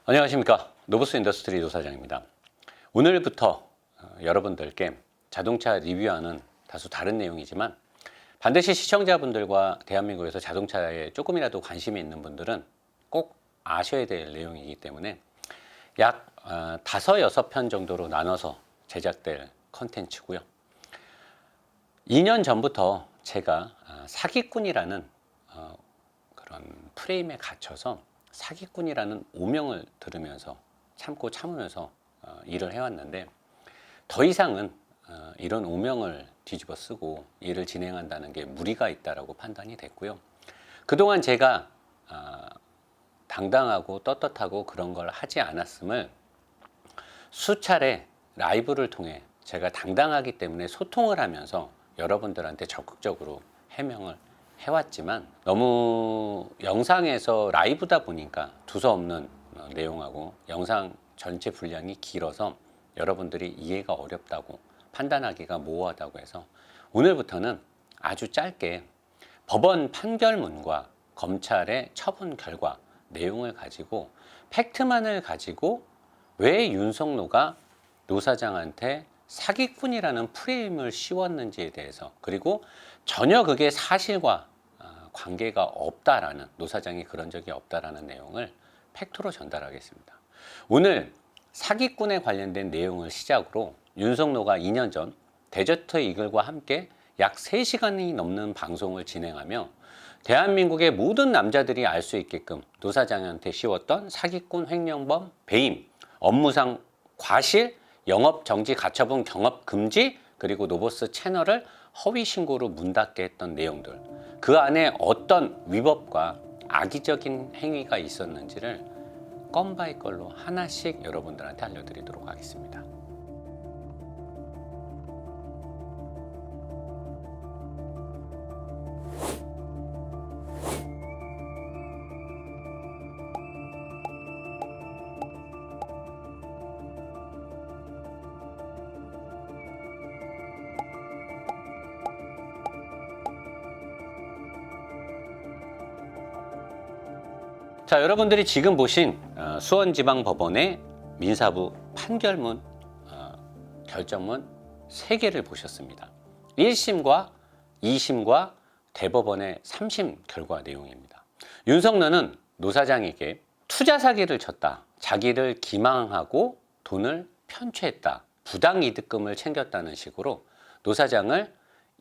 안녕하십니까. 노브스 인더스트리 노사장입니다. 오늘부터 여러분들께 자동차 리뷰하는 다소 다른 내용이지만 반드시 시청자분들과 대한민국에서 자동차에 조금이라도 관심이 있는 분들은 꼭 아셔야 될 내용이기 때문에 약 5, 6편 정도로 나눠서 제작될 컨텐츠고요. 2년 전부터 제가 사기꾼이라는 그런 프레임에 갇혀서 사기꾼이라는 오명을 들으면서 참으면서 일을 해왔는데 더 이상은 이런 오명을 뒤집어 쓰고 일을 진행한다는 게 무리가 있다라고 판단이 됐고요. 그동안 제가 당당하고 떳떳하고 그런 걸 하지 않았음을 수차례 라이브를 통해 제가 당당하기 때문에 소통을 하면서 여러분들한테 적극적으로 해명을 해왔지만 너무 영상에서 라이브다 보니까 두서없는 내용하고 영상 전체 분량이 길어서 여러분들이 이해가 어렵다고 판단하기가 모호하다고 해서 오늘부터는 아주 짧게 법원 판결문과 검찰의 처분 결과 내용을 가지고 팩트만을 가지고 왜 윤석노가 노 사장한테 사기꾼이라는 프레임을 씌웠는지에 대해서, 그리고 전혀 그게 사실과 관계가 없다라는, 노 사장이 그런 적이 없다라는 내용을 팩트로 전달하겠습니다. 오늘 사기꾼에 관련된 내용을 시작으로 윤석노가 2년 전 데저트 이글과 함께 약 3시간이 넘는 방송을 진행하며 대한민국의 모든 남자들이 알 수 있게끔 노 사장한테 씌웠던 사기꾼, 횡령범, 배임, 업무상 과실, 영업 정지, 가처분, 경업 금지, 그리고 노보스 채널을 허위 신고로 문 닫게 했던 내용들, 그 안에 어떤 위법과 악의적인 행위가 있었는지를 건 바이 건로 하나씩 여러분들한테 알려드리도록 하겠습니다. 자, 여러분들이 지금 보신 수원지방법원의 민사부 판결문, 결정문 3개를 보셨습니다. 1심과 2심과 대법원의 3심 결과 내용입니다. 윤석노는 노 사장에게 투자 사기를 쳤다, 자기를 기망하고 돈을 편취했다, 부당이득금을 챙겼다는 식으로 노 사장을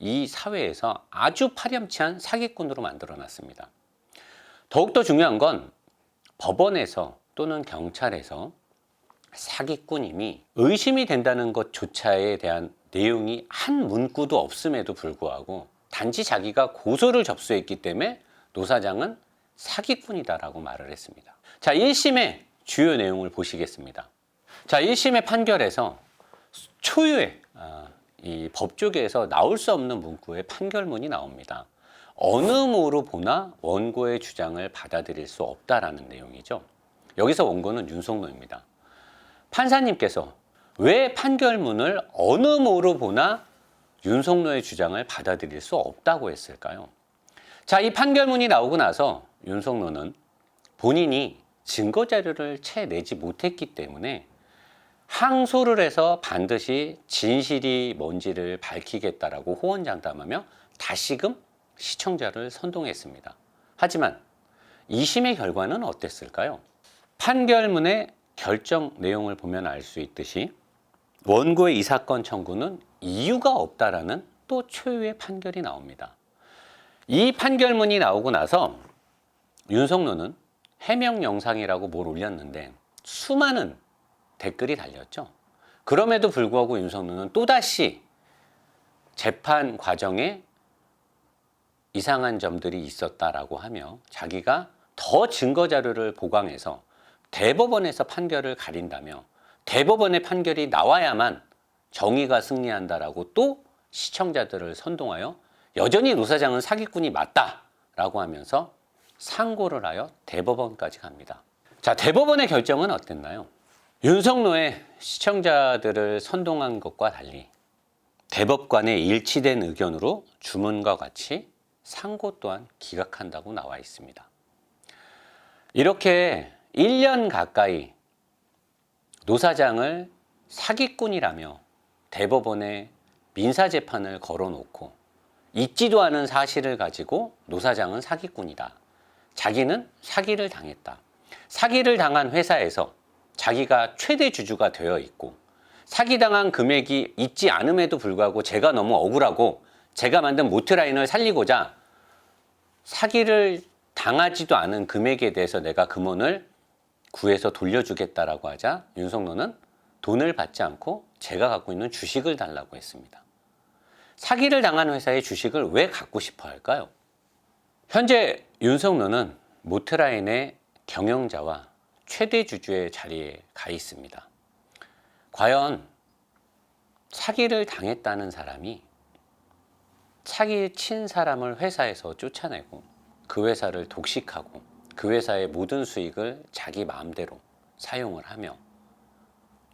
이 사회에서 아주 파렴치한 사기꾼으로 만들어놨습니다. 더욱더 중요한 건 법원에서 또는 경찰에서 사기꾼임이 의심이 된다는 것조차에 대한 내용이 한 문구도 없음에도 불구하고 단지 자기가 고소를 접수했기 때문에 노 사장은 사기꾼이다라고 말을 했습니다. 자, 1심의 주요 내용을 보시겠습니다. 자, 1심의 판결에서 초유의 이 법조계에서 나올 수 없는 문구의 판결문이 나옵니다. 어느 모로 보나 원고의 주장을 받아들일 수 없다라는 내용이죠. 여기서 원고는 윤석노입니다. 판사님께서 왜 판결문을 어느 모로 보나 윤석노의 주장을 받아들일 수 없다고 했을까요? 자, 이 판결문이 나오고 나서 윤석노는 본인이 증거 자료를 채 내지 못했기 때문에 항소를 해서 반드시 진실이 뭔지를 밝히겠다라고 호언장담하며 다시금 시청자를 선동했습니다. 하지만 2심의 결과는 어땠을까요? 판결문의 결정 내용을 보면 알 수 있듯이 원고의 이 사건 청구는 이유가 없다라는 또 초유의 판결이 나옵니다. 이 판결문이 나오고 나서 윤석노는 해명 영상이라고 뭘 올렸는데 수많은 댓글이 달렸죠. 그럼에도 불구하고 윤석노는 또다시 재판 과정에 이상한 점들이 있었다라고 하며 자기가 더 증거 자료를 보강해서 대법원에서 판결을 가린다며 대법원의 판결이 나와야만 정의가 승리한다라고 또 시청자들을 선동하여 여전히 노 사장은 사기꾼이 맞다라고 하면서 상고를 하여 대법원까지 갑니다. 자, 대법원의 결정은 어땠나요? 윤석노의 시청자들을 선동한 것과 달리 대법관의 일치된 의견으로 주문과 같이 상고 또한 기각한다고 나와 있습니다. 이렇게 1년 가까이 노 사장을 사기꾼이라며 대법원에 민사재판을 걸어놓고 있지도 않은 사실을 가지고 노 사장은 사기꾼이다. 자기는 사기를 당했다. 사기를 당한 회사에서 자기가 최대 주주가 되어 있고 사기당한 금액이 있지 않음에도 불구하고 제가 너무 억울하고 제가 만든 모트라인을 살리고자 사기를 당하지도 않은 금액에 대해서 내가 금원을 구해서 돌려주겠다라고 하자 윤석노는 돈을 받지 않고 제가 갖고 있는 주식을 달라고 했습니다. 사기를 당한 회사의 주식을 왜 갖고 싶어 할까요? 현재 윤석노는 모트라인의 경영자와 최대 주주의 자리에 가 있습니다. 과연 사기를 당했다는 사람이 사기 친 사람을 회사에서 쫓아내고 그 회사를 독식하고 그 회사의 모든 수익을 자기 마음대로 사용을 하며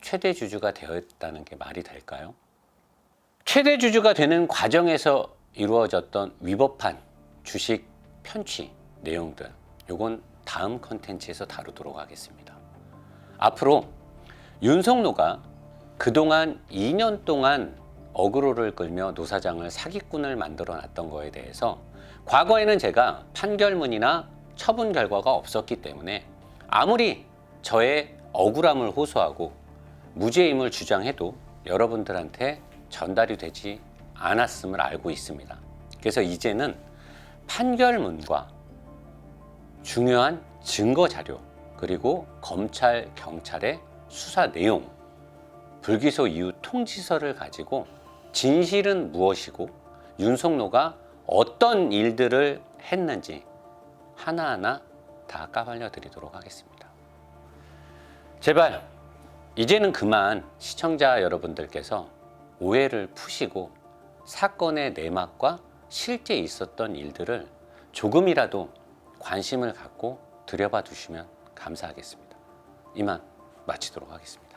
최대 주주가 되었다는 게 말이 될까요? 최대 주주가 되는 과정에서 이루어졌던 위법한 주식 편취 내용들, 요건 다음 컨텐츠에서 다루도록 하겠습니다. 앞으로 윤석노가 그동안 2년 동안 어그로를 끌며 노 사장을 사기꾼을 만들어 놨던 거에 대해서 과거에는 제가 판결문이나 처분 결과가 없었기 때문에 아무리 저의 억울함을 호소하고 무죄임을 주장해도 여러분들한테 전달이 되지 않았음을 알고 있습니다. 그래서 이제는 판결문과 중요한 증거 자료, 그리고 검찰, 경찰의 수사 내용, 불기소 이후 통지서를 가지고 진실은 무엇이고 윤석노가 어떤 일들을 했는지 하나하나 다 까발려 드리도록 하겠습니다. 제발 이제는 그만 시청자 여러분들께서 오해를 푸시고 사건의 내막과 실제 있었던 일들을 조금이라도 관심을 갖고 들여봐 주시면 감사하겠습니다. 이만 마치도록 하겠습니다.